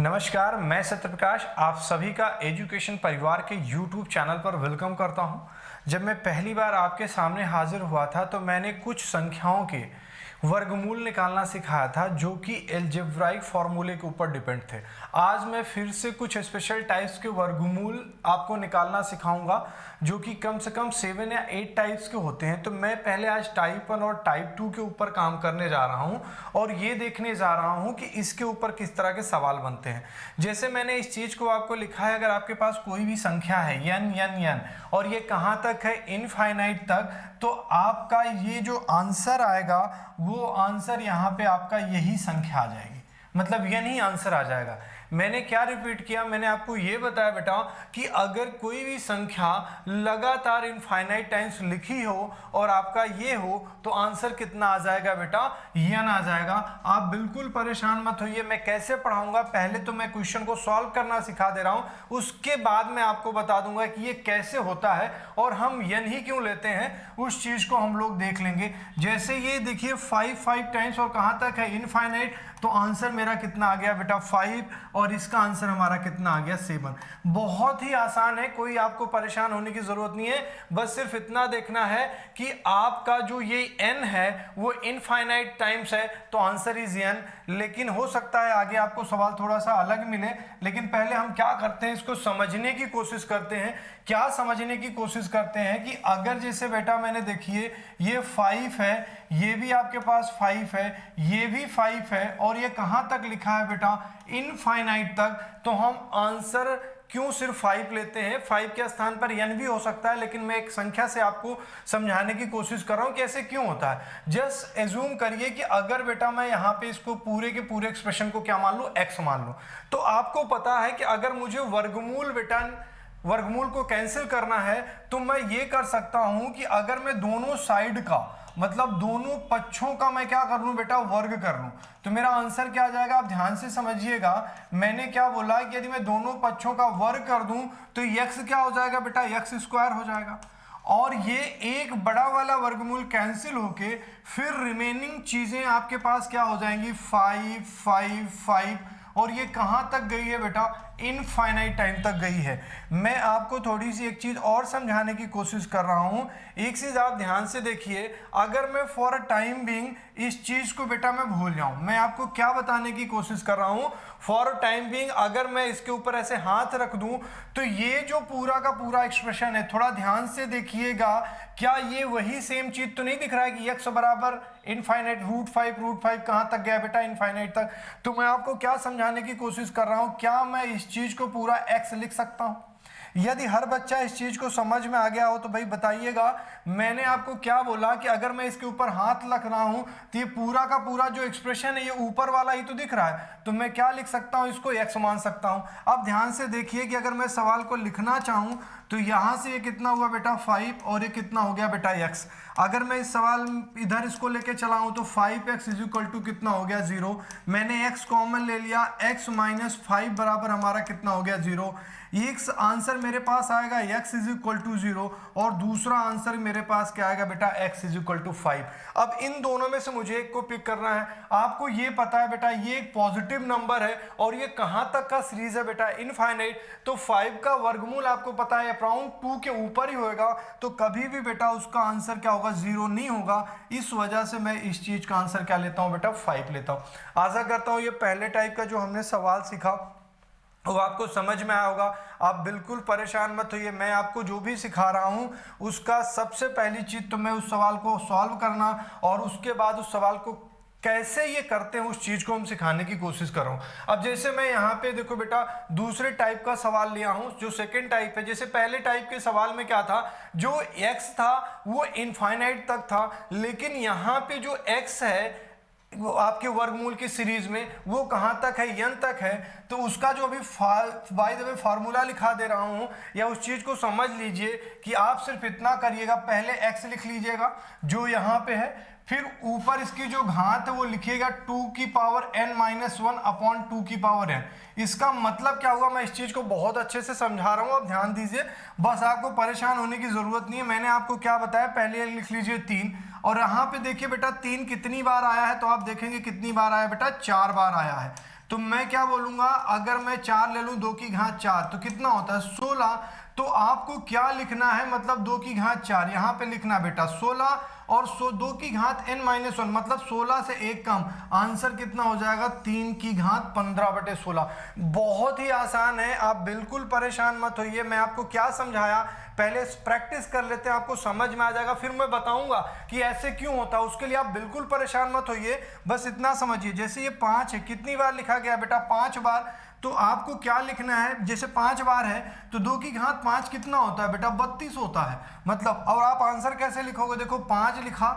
नमस्कार, मैं सत्यप्रकाश आप सभी का एजुकेशन परिवार के YouTube चैनल पर वेलकम करता हूं। जब मैं पहली बार आपके सामने हाजिर हुआ था तो मैंने कुछ संख्याओं के वर्गमूल निकालना सिखाया था जो कि एलजेब्राइक फॉर्मूले के ऊपर डिपेंड थे। आज मैं फिर से कुछ स्पेशल टाइप्स के वर्गमूल आपको निकालना सिखाऊंगा जो कि कम से कम 7 या 8 टाइप्स के होते हैं। तो मैं पहले आज टाइप 1 और टाइप 2 के ऊपर काम करने जा रहा हूं और ये देखने जा रहा हूं कि इसके ऊपर किस तरह के सवाल बनते हैं। जैसे मैंने इस चीज को आपको लिखा है, अगर आपके पास कोई भी संख्या है n और ये कहां तक है, इनफाइनाइट तक, तो आपका ये जो आंसर आएगा वो आंसर यहाँ पे आपका यही संख्या आ जाएगी, मतलब यही आंसर आ जाएगा। मैंने क्या रिपीट किया, मैंने आपको ये बताया बेटा कि अगर कोई भी संख्या लगातार इनफाइनाइट टाइम्स लिखी हो और आपका ये हो तो आंसर कितना आ जाएगा बेटा, n आ जाएगा। आप बिल्कुल परेशान मत होइए, मैं कैसे पढ़ाऊंगा, पहले तो मैं क्वेश्चन को सॉल्व करना सिखा दे रहा हूं, उसके बाद मैं आपको बता दूंगा कि ये कैसे होता है और हम n ही क्यों लेते हैं, उस चीज को हम लोग देख लेंगे। जैसे ये देखिए 5 टाइम्स और कहां तक है, इनफाइनाइट, तो आंसर मेरा कितना आ गया बेटा 5 और इसका आंसर हमारा कितना आ गया 7। बहुत ही आसान है, कोई आपको परेशान होने की जरूरत नहीं है, बस सिर्फ इतना देखना है कि आपका जो ये n है वो इनफाइनाइट टाइम्स है तो आंसर इज n। लेकिन हो सकता है आगे आपको सवाल थोड़ा सा अलग मिले, लेकिन पहले हम क्या करते हैं, इसको समझने की कोशिश करते हैं। क्या समझने की कोशिश करते हैं कि अगर जैसे बेटा मैंने देखिए ये 5 है, ये भी आपके पास 5 है, ये भी 5 है और ये कहां तक लिखा है बेटा, इनफाइनाइट तक, तो हम आंसर क्यों सिर्फ 5 लेते हैं। 5 के स्थान पर n भी हो सकता है, लेकिन मैं एक संख्या से आपको समझाने की कोशिश कर रहा हूं कि ऐसे क्यों होता है। जस्ट एज्यूम करिए कि अगर बेटा मैं यहां पे इसको पूरे के पूरे एक्सप्रेशन को क्या मान लूं, x मान लूं, तो आपको पता है कि अगर मुझे वर्गमूल को कैंसिल करना है तो मैं ये कर सकता हूं कि अगर मैं दोनों साइड का, मतलब दोनों पक्षों का मैं क्या कर लूं बेटा, वर्ग कर लूं, तो मेरा आंसर क्या आ जाएगा। आप ध्यान से समझिएगा, मैंने क्या बोला कि यदि मैं दोनों पक्षों का वर्ग कर दूं तो x क्या हो जाएगा बेटा, x स्क्वायर हो जाएगा। और ये एक बड़ा वाला वर्गमूल कैंसिल होके फिर रिमेनिंग चीजें आपके पास क्या हो जाएंगी, 5 5 5, और ये कहां तक गई है बेटा, इनफाइनाइट टाइम तक गई है। मैं आपको थोड़ी सी एक चीज और समझाने की कोशिश कर रहा हूं, एक चीज आप ध्यान से देखिए। अगर मैं फॉर अ टाइम बीइंग इस चीज को बेटा मैं भूल जाऊं, मैं आपको क्या बताने की कोशिश कर रहा हूं, फॉर अ टाइम बीइंग अगर मैं इसके ऊपर ऐसे हाथ रख दूं तो ये जो पूरा का पूरा एक्सप्रेशन है, थोड़ा ध्यान से देखिएगा, क्या ये वही सेम चीज तो नहीं दिख रहा है कि x बराबर इनफाइनाइट √5 कहां तक गया बेटा, इनफाइनाइट तक। तो मैं आपको क्या समझाने की कोशिश कर रहा हूं, क्या मैं इस चीज को पूरा x लिख सकता हूं। यदि हर बच्चा इस चीज को समझ में आ गया हो तो भाई बताइएगा। मैंने आपको क्या बोला कि अगर मैं इसके ऊपर हाथ रख रहा हूं तो ये पूरा का पूरा जो एक्सप्रेशन है ये ऊपर वाला ही तो दिख रहा है, तो मैं क्या लिख सकता हूं, इसको x मान सकता हूं। अब ध्यान से देखिए कि अगर मैं सवाल को लिखना चाहूं तो यहां से ये कितना हुआ बेटा 5 और ये कितना हो गया बेटा x। अगर मैं इस सवाल इधर इसको लेके चला हूं तो 5x इज इक्वल टू कितना हो गया 0। मैंने x कॉमन ले लिया, x माइनस 5 बराबर हमारा कितना हो गया 0। एक आंसर मेरे पास आएगा x इज इक्वल टू 0 और दूसरा आंसर मेरे पास क्या आएगा बेटा, x इज इक्वल टू 5। अब इन दोनों में से मुझे एक को पिक करना है। आपको ये पता है बेटा ये एक पॉजिटिव नंबर है और ये कहां तक का सीरीज है बेटा, इनफाइनाइट, तो 5 का वर्गमूल आपको पता है अराउंड 2 के ऊपर ही होएगा, तो कभी भी बेटा उसका आंसर क्या होगा, 0 नहीं होगा। इस वजह से मैं इस चीज का आंसर क्या लेता हूं बेटा, 5 लेता हूं। आशा करता हूं ये पहले टाइप का जो हमने सवाल सीखा वो आपको समझ में आया होगा। आप बिल्कुल परेशान मत होइए, मैं आपको जो भी सिखा रहा हूं उसका सबसे पहली चीज तो मैं उस सवाल को सॉल्व करना और उसके बाद उस सवाल को कैसे ये करते हैं उस चीज को हम सिखाने की कोशिश कर रहा हूं। अब जैसे मैं यहाँ पे देखो बेटा दूसरे टाइप का सवाल लिया हूं जो सेकंड टाइप है। जैसे पहले टाइप के सवाल में क्या था, जो x था वो इनफाइनाइट तक था, लेकिन यहाँ पे जो x है वो आपके वर्गमूल की सीरीज में वो कहां तक है, n तक है। तो उसका जो अभी बाय द वे फार्मूला लिखा दे रहा हूं, या उस चीज को समझ लीजिए कि आप सिर्फ इतना करिएगा, पहले x लिख लीजिएगा जो यहां पे है, फिर ऊपर इसकी जो घात है वो लिखिएगा 2 की पावर n-1 अपॉन 2 की पावर n। इसका मतलब क्या हुआ, मैं इस चीज को बहुत अच्छे से समझा रहा हूं, आप ध्यान दीजिए, बस आपको परेशान होने की जरूरत नहीं है। मैंने आपको क्या बताया, पहले लिख लीजिए 3 और यहाँ पे देखिए बेटा 3 कितनी बार आया है, तो आप देखेंगे कितनी बार आया बेटा, 4 बार आया है। तो मैं क्या बोलूंगा, अगर मैं 4 ले लूं 2 की घात 4 तो कितना होता है 16। तो आपको क्या लिखना है, मतलब 2 की घात 4 यहां पे लिखना बेटा 16 और 2 की घात n-1 मतलब 16 से 1 कम। आंसर कितना हो जाएगा 3 की घात 15/16। बहुत ही आसान है, आप बिल्कुल परेशान मत होइए। मैं आपको क्या समझाया पहले प्रैक्टिस कर लेते हैं, आपको समझ में आ जाएगा, फिर मैं बताऊंगा कि ऐसे क्यों होता है। उसके लिए आप बिल्कुल परेशान मत होइए, बस इतना समझिए। जैसे ये 5 है, कितनी बार लिखा गया बेटा 5 बार। तो आपको क्या लिखना है, जैसे 5 बार है तो 2 की घात 5 कितना होता है बेटा 32 होता है मतलब। और आप आंसर कैसे लिखोगे, देखो 5 लिखा,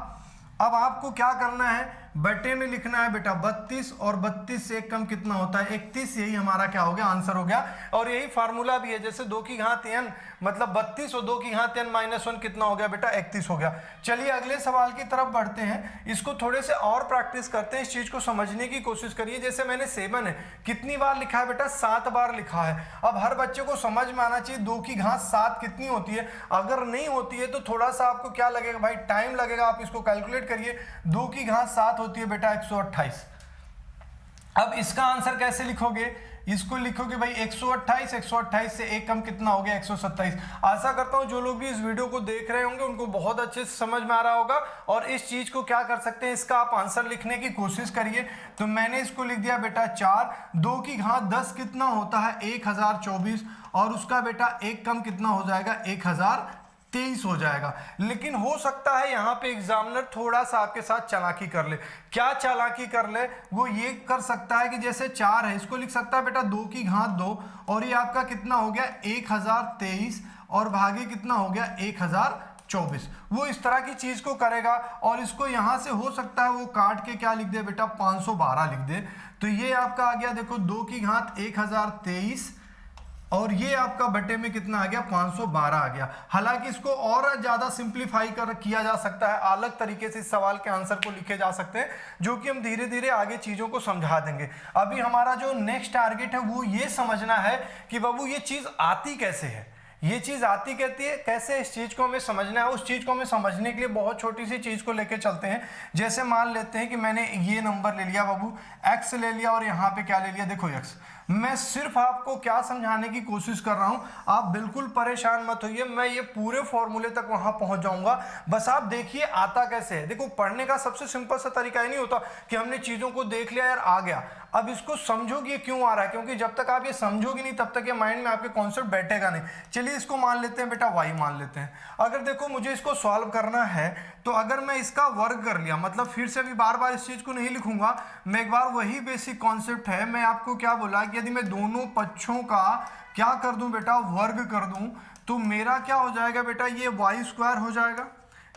अब आपको क्या करना है बटे में लिखना है बेटा 32 और 32 से 1 कम कितना होता है 31। यही हमारा क्या हो गया आंसर हो गया। और यही फार्मूला भी है, जैसे 2 की घात n मतलब 32 और 2 की घात n-1 कितना हो गया बेटा 31 हो गया। चलिए अगले सवाल की तरफ बढ़ते हैं, इसको थोड़े से और प्रैक्टिस करते हैं, इस चीज को समझने की कोशिश करिए। जैसे मैंने 7 है, कितनी बार लिखा है बेटा 7 बार लिखा है। अब हर बच्चे को समझ में आना चाहिए 2 की घात 7 कितनी होती है। अगर नहीं होती है तो थोड़ा सा आपको क्या लगेगा भाई, टाइम लगेगा, आप इसको कैलकुलेट करिए। 2 की घात 7 होती है बेटा 128। अब इसका आंसर कैसे लिखोगे, इसको लिखोगे भाई 128, 128 से 1 कम कितना हो गया 127। आशा करता हूं जो लोग भी इस वीडियो को देख रहे होंगे उनको बहुत अच्छे से समझ में आ रहा होगा। और इस चीज को क्या कर सकते हैं, इसका आप आंसर लिखने की कोशिश करिए। तो मैंने इसको लिख दिया बेटा 4। 2 की घात 10 कितना होता है 1024 और उसका बेटा 1 कम कितना हो जाएगा 1023 हो जाएगा। लेकिन हो सकता है यहाँ पे एग्जामिनर थोड़ा सा आपके साथ चालाकी कर ले। क्या चालाकी कर ले, वो ये कर सकता है कि जैसे 4 है इसको लिख सकता है बेटा 2 की घात 2 और ये आपका कितना हो गया 1023 और भागे कितना हो गया 1024। वो इस तरह की चीज को करेगा। और इसको यहां से हो सकता है वो काट के क्या लिख दे बेटा 512 लिख दे। तो ये आपका आ गया देखो 2 की घात 1023 और ये आपका बटे में कितना आ गया 512 आ गया। हालांकि इसको और ज्यादा सिंप्लीफाई कर किया जा सकता है, अलग तरीके से इस सवाल के आंसर को लिखे जा सकते हैं, जो कि हम धीरे धीरे आगे चीजों को समझा देंगे। अभी हमारा जो नेक्स्ट टारगेट है वो ये समझना है कि बाबू ये चीज आती कैसे है, ये चीज आती कहती है कैसे, इस चीज को हमें समझना है। उस चीज को हमें समझने के लिए बहुत छोटी सी चीज को लेके चलते हैं। जैसे मान लेते हैं कि मैंने ये नंबर ले लिया बाबू x ले लिया और यहाँ पे क्या ले लिया देखो x। मैं सिर्फ आपको क्या समझाने की कोशिश कर रहा हूं, आप बिल्कुल परेशान मत होइए, मैं ये पूरे फॉर्मूले तक वहां पहुंच जाऊंगा। बस आप देखिए आता कैसे है। देखो पढ़ने का सबसे सिंपल सा तरीका ही नहीं होता कि हमने चीजों को देख लिया यार आ गया। अब इसको समझोगे ये क्यों आ रहा है, क्योंकि जब तक आप ये समझोगे नहीं तब तक ये माइंड में आपके कॉन्सेप्ट बैठेगा नहीं। चलिए इसको मान लेते हैं बेटा y मान लेते हैं। अगर देखो मुझे इसको सॉल्व करना है तो अगर मैं इसका वर्ग कर लिया, मतलब फिर से अभी बार बार इस चीज को नहीं लिखूंगा, मैं एक बार वही बेसिक कॉन्सेप्ट है। मैं आपको क्या बोला कि यदि मैं दोनों पक्षों का क्या कर दूं बेटा वर्ग कर दूं तो मेरा क्या हो जाएगा बेटा ये y² हो जाएगा,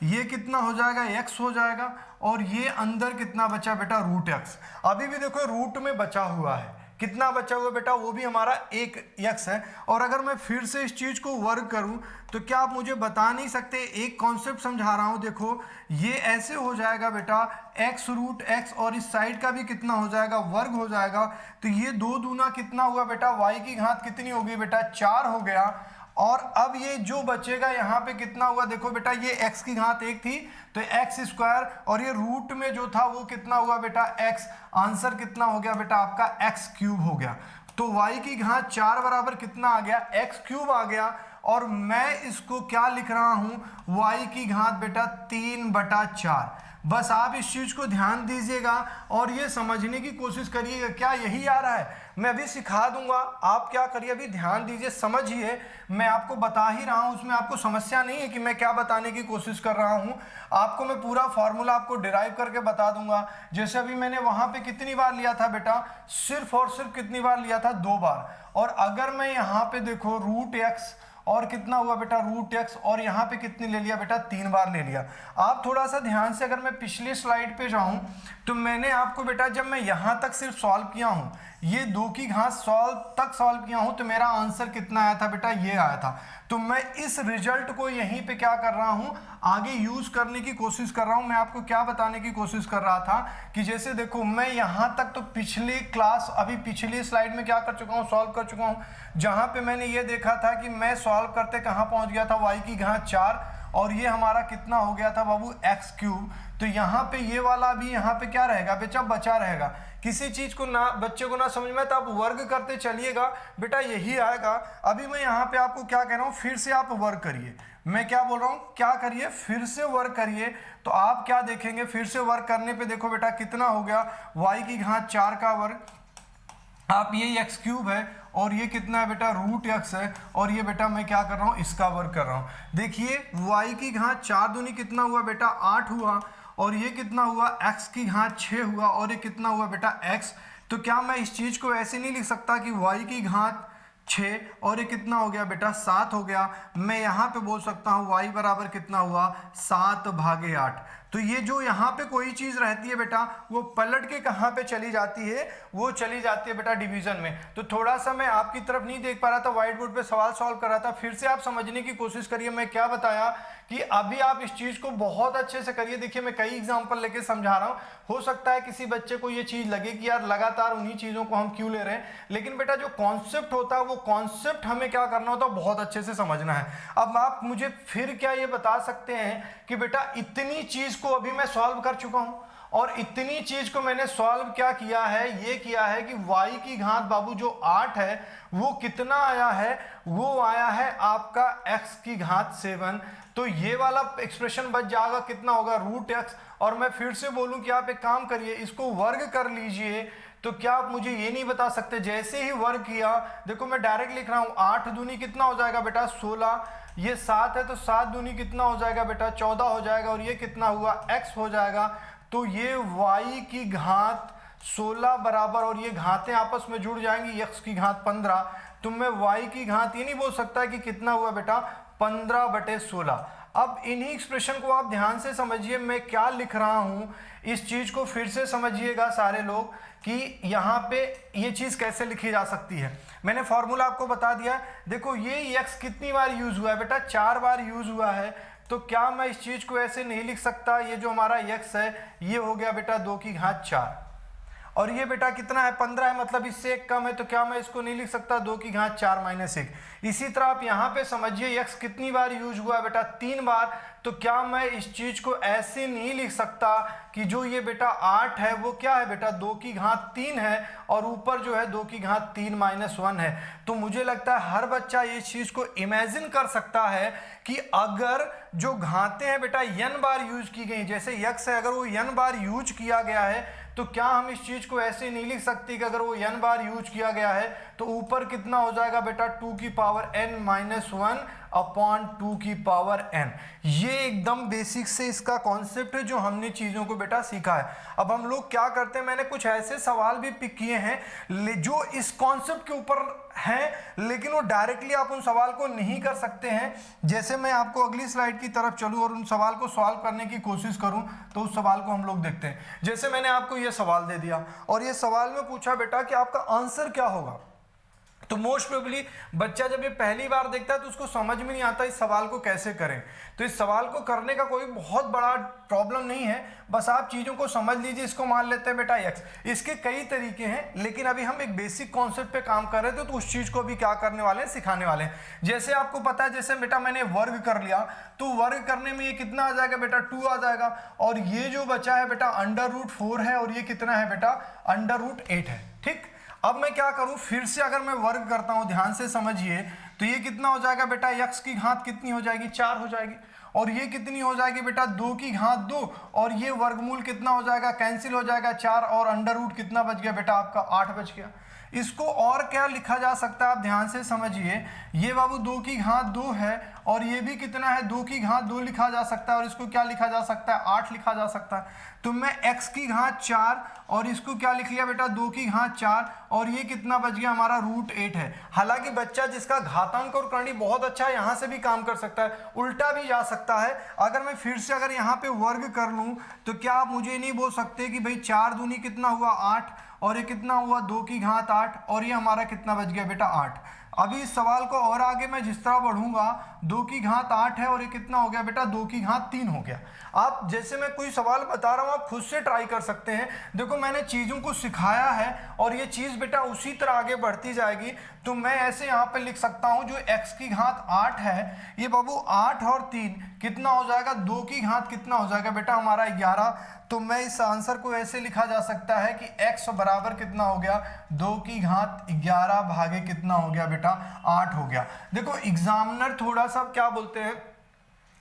ये कितना हो जाएगा x हो जाएगा और ये अंदर कितना बचा बेटा √x। अभी भी देखो रूट में बचा हुआ है, कितना बचा हुआ बेटा वो भी हमारा 1x है। और अगर मैं फिर से इस चीज को वर्ग करूं तो क्या आप मुझे बता नहीं सकते, एक कॉन्सेप्ट समझा रहा हूं, देखो ये ऐसे हो जाएगा बेटा x√x और इस साइड का भी कितना हो जाएगा वर्ग हो जाएगा। तो ये 2 दूना कितना हुआ बेटा y की घात कितनी होगी बेटा 4 हो गया। और अब ये जो बचेगा यहाँ पे कितना हुआ देखो बेटा ये x की घात 1 थी तो x² और ये रूट में जो था वो कितना हुआ बेटा x। आंसर कितना हो गया बेटा आपका x³ हो गया। तो y की घात 4 बराबर कितना आ गया x³ आ गया। और मैं इसको क्या लिख रहा हूं y की घात बेटा 3/4। बस आप इस चीज को ध्यान दीजिएगा और ये समझने की कोशिश करिएगा क्या यही आ रहा है। मैं अभी सिखा दूंगा, आप क्या करिए अभी ध्यान दीजिए समझिए। मैं आपको बता ही रहा हूं, उसमें आपको समस्या नहीं है कि मैं क्या बताने की कोशिश कर रहा हूं। आपको मैं पूरा फॉर्मूला आपको डिराइव करके बता दूंगा। जैसे अभी मैंने वहां पे कितनी बार लिया था बेटा, सिर्फ और सिर्फ कितनी बार लिया था 2 बार। और अगर मैं यहाँ पे देखो √x और कितना हुआ बेटा √x और यहाँ पे कितनी ले लिया बेटा 3 बार ले लिया। आप थोड़ा सा ध्यान से अगर मैं पिछली स्लाइड पे जाऊं तो मैंने आपको बेटा जब मैं यहाँ तक सिर्फ सॉल्व किया हूं, ये 2 की घात सॉल्व किया हूं तो मेरा आंसर कितना आया था बेटा ये आया था। तो मैं इस रिजल्ट को यहीं पे क्या कर रहा हूं आगे यूज करने की कोशिश कर रहा हूं। मैं आपको क्या बताने की कोशिश कर रहा था कि जैसे देखो मैं यहां तक तो पिछली क्लास अभी पिछली स्लाइड में क्या कर चुका हूं सॉल्व कर चुका हूं, जहां पे मैंने ये देखा था कि मैं सॉल्व करते कहां पहुंच गया था y की घात 4 और ये हमारा कितना हो गया था बाबू x³। तो यहाँ पे ये वाला भी यहाँ पे क्या रहेगा बेटा बचा रहेगा। किसी चीज को ना बच्चे को ना समझ में तो आप वर्ग करते चलिएगा, बेटा यही आएगा। अभी मैं यहाँ पे आपको क्या कह रहा हूँ, फिर से आप वर्ग करिए। मैं क्या बोल रहा हूँ, क्या करिए, फिर से वर्ग करिए। तो आप क्या देखेंगे, फिर से वर्ग करने पे देखो बेटा कितना हो गया, y की घात 4 का वर्ग, आप ये x क्यूब है और ये कितना है बेटा रूट x है, और ये बेटा मैं क्या कर रहा हूँ, इसका वर्ग कर रहा हूँ। देखिए y की घात 4 दूनी कितना हुआ बेटा 8 हुआ, और ये कितना हुआ x की घात 6 हुआ, और ये कितना हुआ बेटा x। तो क्या मैं इस चीज को ऐसे नहीं लिख सकता कि y की घात 6 और ये कितना हो गया बेटा 7 हो गया। मैं यहाँ पे बोल सकता हूँ y बराबर कितना हुआ 7/8। तो ये जो यहाँ पे कोई चीज रहती है बेटा वो पलट के कहाँ पे चली जाती है, वो चली जाती है बेटा डिवीजन में। तो थोड़ा सा मैं आपकी तरफ नहीं देख पा रहा था, व्हाइट बोर्ड पे सवाल सॉल्व कर रहा था, फिर से आप समझने की कोशिश करिए। मैं क्या बताया कि अभी आप इस चीज को बहुत अच्छे से करिए। देखिए मैं कई एग्जांपल लेके समझा रहा हूँ, हो सकता है किसी बच्चे को ये चीज लगे कि यार लगातार उन्हीं चीजों को हम क्यों ले रहे हैं, लेकिन बेटा जो कॉन्सेप्ट होता है वो कॉन्सेप्ट हमें क्या करना होता है, बहुत अच्छे से समझना है। अब आप मुझे फिर क्या ये बता सकते हैं कि बेटा इतनी चीज को अभी मैं सॉल्व कर चुका हूं, और इतनी चीज को मैंने सॉल्व क्या किया है, ये किया है कि y की घात बाबू जो 8 है वो कितना आया है, वो आया है आपका x की घात 7। तो ये वाला एक्सप्रेशन बच जाएगा, कितना होगा रूट x। और मैं फिर से बोलूं कि आप एक काम करिए, इसको वर्ग कर लीजिए। तो क्या आप मुझे ये नहीं बता सकते, जैसे ही वर्ग किया, देखो मैं डायरेक्ट लिख रहा हूं, 8 दूनी कितना हो जाएगा बेटा 16, ये 7 है तो 7 दूनी कितना हो जाएगा बेटा 14 हो जाएगा, और ये कितना हुआ x हो जाएगा। तो ये y की घात 16 बराबर, और ये घातें आपस में जुड़ जाएंगी, x की घात 15। तो मैं y की घात ये नहीं बोल सकता कि कितना हुआ बेटा 15/16। अब इन्हीं एक्सप्रेशन को आप ध्यान से समझिए, मैं क्या लिख रहा हूं, इस चीज को फिर से समझिएगा सारे लोग कि यहाँ पे ये चीज कैसे लिखी जा सकती है। मैंने फॉर्मूला आपको बता दिया। देखो ये x कितनी बार यूज हुआ है बेटा, 4 बार यूज हुआ है। तो क्या मैं इस चीज को ऐसे नहीं लिख सकता, ये जो हमारा x है ये हो गया बेटा 2 की घात 4, और ये बेटा कितना है 15 है, मतलब इससे एक कम है। तो क्या मैं इसको नहीं लिख सकता 2 की घात 4 - 1। इसी तरह आप यहाँ पे समझिए x कितनी बार यूज हुआ है बेटा 3 बार। तो क्या मैं इस चीज को ऐसे नहीं लिख सकता कि जो ये बेटा 8 है वो क्या है बेटा 2 की घात 3 है, और ऊपर जो है 2 की घात 3 - 1 है। तो मुझे लगता है हर बच्चा ये चीज को इमेजिन कर सकता है कि अगर जो घातें हैं बेटा n बार यूज की गई, जैसे x है अगर वो n बार यूज किया गया है, तो क्या हम इस चीज को ऐसे नहीं लिख सकते कि अगर वो n बार यूज किया गया है तो ऊपर कितना हो जाएगा बेटा 2 की पावर n - 1 अपॉन 2 की पावर n। ये एकदम बेसिक से इसका कॉन्सेप्ट है जो हमने चीजों को बेटा सीखा है। अब हम लोग क्या करते हैं, मैंने कुछ ऐसे सवाल भी पिक किए हैं जो इस कॉन्सेप्ट के ऊपर हैं, लेकिन वो डायरेक्टली आप उन सवाल को नहीं कर सकते हैं। जैसे मैं आपको अगली स्लाइड की तरफ चलूं और उन सवाल को सॉल्व करने की कोशिश करूं, तो उस सवाल को हम लोग देखते हैं। जैसे मैंने आपको ये सवाल दे दिया और ये सवाल में पूछा बेटा कि आपका आंसर क्या होगा, तो मोस्ट प्रोबेबली बच्चा जब ये पहली बार देखता है तो उसको समझ में नहीं आता इस सवाल को कैसे करें। तो इस सवाल को करने का कोई बहुत बड़ा प्रॉब्लम नहीं है, बस आप चीज़ों को समझ लीजिए। इसको मान लेते हैं बेटा x, इसके कई तरीके हैं, लेकिन अभी हम एक बेसिक कॉन्सेप्ट पे काम कर रहे थे, तो उस चीज़ को भी क्या करने वाले हैं, सिखाने वाले हैं। जैसे आपको पता है, जैसे बेटा मैंने वर्ग कर लिया, तो वर्ग करने में ये कितना आ जाएगा बेटा 2 आ जाएगा, और ये जो बचा है बेटा √4 है, और ये कितना है बेटा √8 है। ठीक, अब मैं क्या करूं, फिर से अगर मैं वर्ग करता हूं, ध्यान से समझिए, तो ये कितना हो जाएगा बेटा x की घात कितनी हो जाएगी 4 हो जाएगी, और ये कितनी हो जाएगी बेटा 2 की घात 2, और ये वर्गमूल कितना हो जाएगा, कैंसिल हो जाएगा 4, और अंडर रूट कितना बच गया बेटा आपका 8 बच गया। इसको और क्या लिखा जा सकता है, आप ध्यान से समझिए, ये बाबू 2 की घात 2 है, और ये भी कितना है 2 की घात 2 लिखा जा सकता है, और इसको क्या लिखा जा सकता है 8 लिखा जा सकता है। तो मैं x की घात 4 और इसको क्या लिख लिया बेटा 2 की घात 4, और ये कितना बच गया हमारा √8 है। हालांकि बच्चा जिसका घातांक और करणी बहुत अच्छा है यहाँ से भी काम कर सकता है, उल्टा भी जा सकता है। अगर मैं फिर से अगर यहाँ पे वर्ग कर लूँ, तो क्या आप मुझे नहीं बोल सकते कि भाई 4 दूनी कितना हुआ 8, और ये कितना हुआ 2 की घात 8, और ये हमारा कितना बच गया बेटा 8। अभी इस सवाल को और आगे मैं जिस तरह बढ़ूंगा, 2 की घात 8 है और ये कितना हो गया बेटा, 2 की घात 3 हो गया। आप जैसे मैं कोई सवाल बता रहा हूँ आप खुद से ट्राई कर सकते हैं। देखो मैंने चीज़ों को सिखाया है और ये चीज़ बेटा उसी तरह आगे बढ़ती जाएगी। तो मैं ऐसे यहाँ पे लिख सकता हूँ जो x की घात 8 है, ये बाबू 8 और 3 कितना हो जाएगा, 2 की घात कितना हो जाएगा बेटा हमारा 11। तो मैं इस आंसर को ऐसे लिखा जा सकता है कि x बराबर कितना हो गया, 2 की घात 11 भागे कितना हो गया बेटा, 8 हो गया। देखो एग्जामिनर थोड़ा सा क्या बोलते हैं,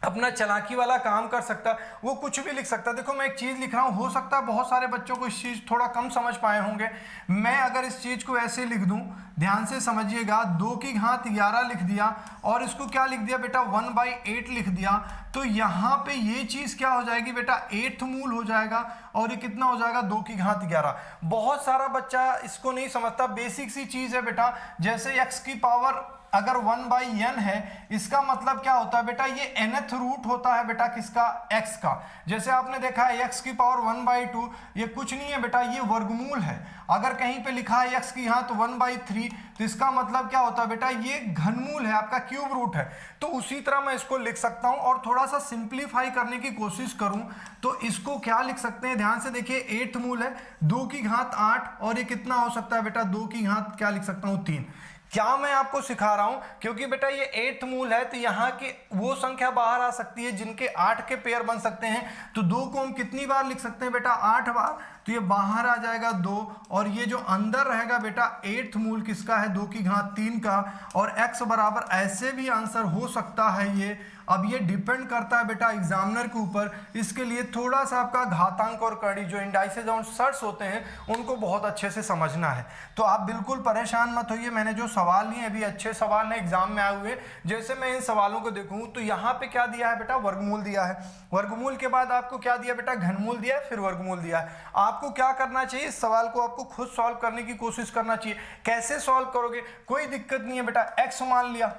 अपना चालाकी वाला काम कर सकता है, वो कुछ भी लिख सकता है। देखो मैं एक चीज़ लिख रहा हूँ, हो सकता है बहुत सारे बच्चों को इस चीज़ थोड़ा कम समझ पाए होंगे। मैं अगर इस चीज़ को ऐसे लिख दूँ, ध्यान से समझिएगा, 2 की घात 11 लिख दिया और इसको क्या लिख दिया बेटा, 1/8 लिख दिया, तो यहाँ पे ये चीज़ क्या हो जाएगी बेटा, 8th मूल हो जाएगा और ये कितना हो जाएगा, 2 की घात 11। बहुत सारा बच्चा इसको नहीं समझता, बेसिक सी चीज़ है बेटा। जैसे x की पावर अगर 1/n है, इसका मतलब क्या होता है बेटा, ये nth रूट होता है बेटा किसका, x का। जैसे आपने देखा है x की पावर 1/2, ये कुछ नहीं है बेटा, ये वर्गमूल है। अगर कहीं पे लिखा है x की घात 1/3, तो इसका मतलब क्या होता है बेटा, ये घनमूल है, आपका क्यूब रूट है। तो उसी तरह मैं इसको लिख सकता हूं और थोड़ा सा सिंप्लीफाई करने की कोशिश करूं तो इसको क्या लिख सकते हैं, ध्यान से देखिए, 8th मूल है, 2 की घात 8 और ये कितना हो सकता है बेटा, 2 की घात क्या लिख सकता हूं, 3। क्या मैं आपको सिखा रहा हूं, क्योंकि बेटा ये 8th मूल है तो यहाँ की वो संख्या बाहर आ सकती है जिनके 8 के पेयर बन सकते हैं। तो 2 को हम कितनी बार लिख सकते हैं बेटा, 8 बार, तो ये बाहर आ जाएगा 2 और ये जो अंदर रहेगा बेटा 8th मूल किसका है, 2 की घात 3 का। और x बराबर ऐसे भी आंसर हो सकता है ये। अब ये डिपेंड करता है बेटा एग्जामिनर के ऊपर, इसके लिए थोड़ा सा आपका घातांक और कड़ी जो इंडाइसेस और सर्ट्स होते हैं उनको बहुत अच्छे से समझना है। तो आप बिल्कुल परेशान मत होइए, मैंने जो सवाल लिए अभी अच्छे सवाल हैं एग्जाम में आए हुए। जैसे मैं इन सवालों को देखूं तो यहाँ पे क्या दिया है बेटा, वर्गमूल दिया है, वर्गमूल के बाद आपको क्या दिया बेटा, घनमूल दिया है, फिर वर्गमूल दिया है। आपको क्या करना चाहिए, इस सवाल को आपको खुद सॉल्व करने की कोशिश करना चाहिए। कैसे सॉल्व करोगे, कोई दिक्कत नहीं है बेटा, x मान लिया,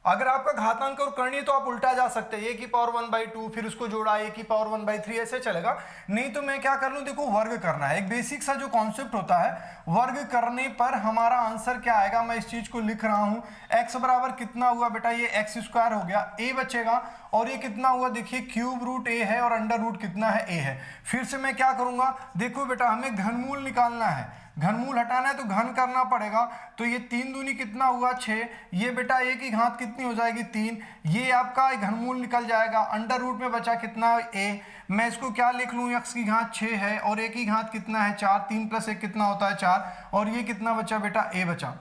अगर आपका घातांक और करनी है तो आप उल्टा जा सकते हैं, a की पावर 1/2 फिर उसको जोड़ा a की पावर 1/3, ऐसे चलेगा। नहीं तो मैं क्या कर लूं, देखो वर्ग करना है, एक बेसिक सा जो कॉन्सेप्ट होता है, वर्ग करने पर हमारा आंसर क्या आएगा, मैं इस चीज को लिख रहा हूं, x बराबर कितना हुआ बेटा, ये x² हो गया, a बचेगा और ये कितना हुआ, देखिए क्यूब रूट a है और अंडर रूट कितना है, a है। फिर से मैं क्या करूंगा, देखो बेटा हमें घनमूल निकालना है, घनमूल हटाना है तो घन करना पड़ेगा। तो ये 3 दूनी कितना हुआ 6, ये बेटा a की घात कितनी हो जाएगी 3, ये आपका घनमूल निकल जाएगा, अंडर रूट में बचा कितना a, मैं इसको क्या लिख लूँ, x की घात 6 है और a की घात कितना है 4, 3 + 1 कितना होता है 4 और ये कितना बचा बेटा, a बचा।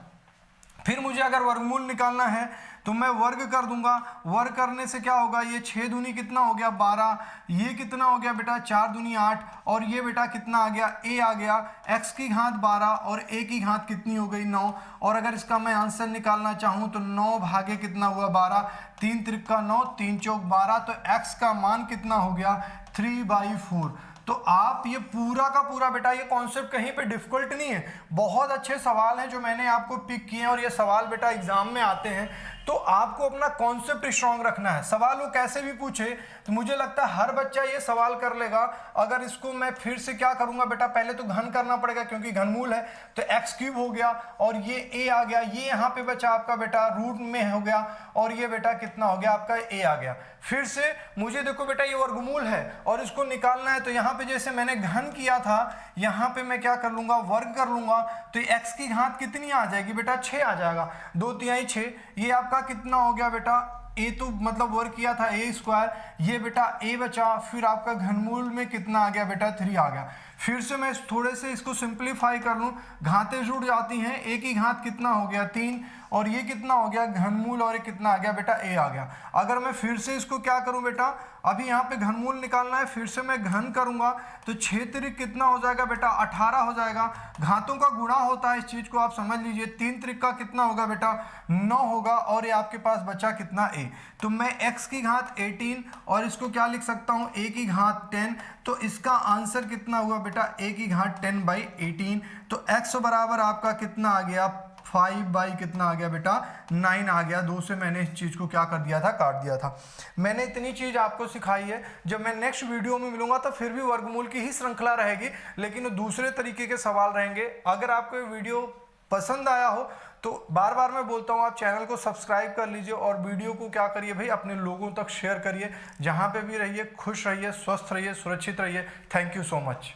फिर मुझे अगर वर्गमूल निकालना है तो मैं वर्ग कर दूंगा, वर्ग करने से क्या होगा, ये 6 दूनी कितना हो गया 12, ये कितना हो गया बेटा 4 दूनी 8 और ये बेटा कितना आ गया, a आ गया, x की घात 12 और a की घात कितनी हो गई 9। और अगर इसका मैं आंसर निकालना चाहूँ तो 9 भागे कितना हुआ 12, 3 त्रिका 9, 3 चौक 12, तो x का मान कितना हो गया 3/4। तो आप ये पूरा का पूरा बेटा, ये कॉन्सेप्ट कहीं पे डिफिकल्ट नहीं है, बहुत अच्छे सवाल हैं जो मैंने आपको पिक किए हैं और ये सवाल बेटा एग्जाम में आते हैं। तो आपको अपना कॉन्सेप्ट स्ट्रांग रखना है, सवाल वो कैसे भी पूछे तो मुझे लगता है हर बच्चा ये सवाल कर लेगा। अगर इसको मैं फिर से क्या करूंगा बेटा, पहले तो घन करना पड़ेगा क्योंकि घनमूल है, तो x³ हो गया और ये a आ गया, ये यहाँ पे बचा आपका बेटा रूट में हो गया और ये बेटा कितना हो गया आपका a आ गया। फिर से मुझे देखो बेटा ये वर्गमूल है और इसको निकालना है, तो यहाँ पे जैसे मैंने घन किया था, यहाँ पे मैं क्या कर लूंगा, वर्ग कर लूंगा, तो x की घात कितनी आ जाएगी बेटा 6 आ जाएगा, 2×3 6, ये आपका कितना हो गया बेटा, a तो मतलब वर्ग किया था a², ये बेटा a बचा, फिर आपका घनमूल में कितना आ गया बेटा 3 आ गया। फिर से मैं थोड़े से इसको सिंप्लीफाई कर लूँ, घातें जुड़ जाती हैं, a की घात कितना हो गया 3 और ये कितना हो गया घनमूल और ये कितना आ गया बेटा a आ गया। अगर मैं फिर से इसको क्या करूं बेटा, अभी यहाँ पे घनमूल निकालना है, फिर से मैं घन करूंगा तो 6 त्रिक कितना हो जाएगा बेटा 18 हो जाएगा। घातों का गुणा होता है, इस चीज को आप समझ लीजिए, 3 त्रिक का कितना होगा बेटा 9 होगा और ये आपके पास बचा कितना a। तो मैं x की घात 18 और इसको क्या लिख सकता हूँ a की घात 10, तो इसका आंसर कितना हुआ बेटा a की घात 10/18। तो x बराबर आपका कितना आ गया 5 कितना आ गया बेटा 9 आ गया। 2 से मैंने इस चीज को क्या कर दिया था, काट दिया था। मैंने इतनी चीज आपको सिखाई है, जब मैं नेक्स्ट वीडियो में मिलूंगा तो फिर भी वर्गमूल की ही श्रृंखला रहेगी, लेकिन वो दूसरे तरीके के सवाल रहेंगे। अगर आपको ये वीडियो पसंद आया हो तो बार बार मैं बोलता हूँ आप चैनल को सब्सक्राइब कर लीजिए और वीडियो को क्या करिए भाई, अपने लोगों तक शेयर करिए। जहाँ पे भी रहिए खुश रहिए, स्वस्थ रहिए, सुरक्षित रहिए। Thank you so much.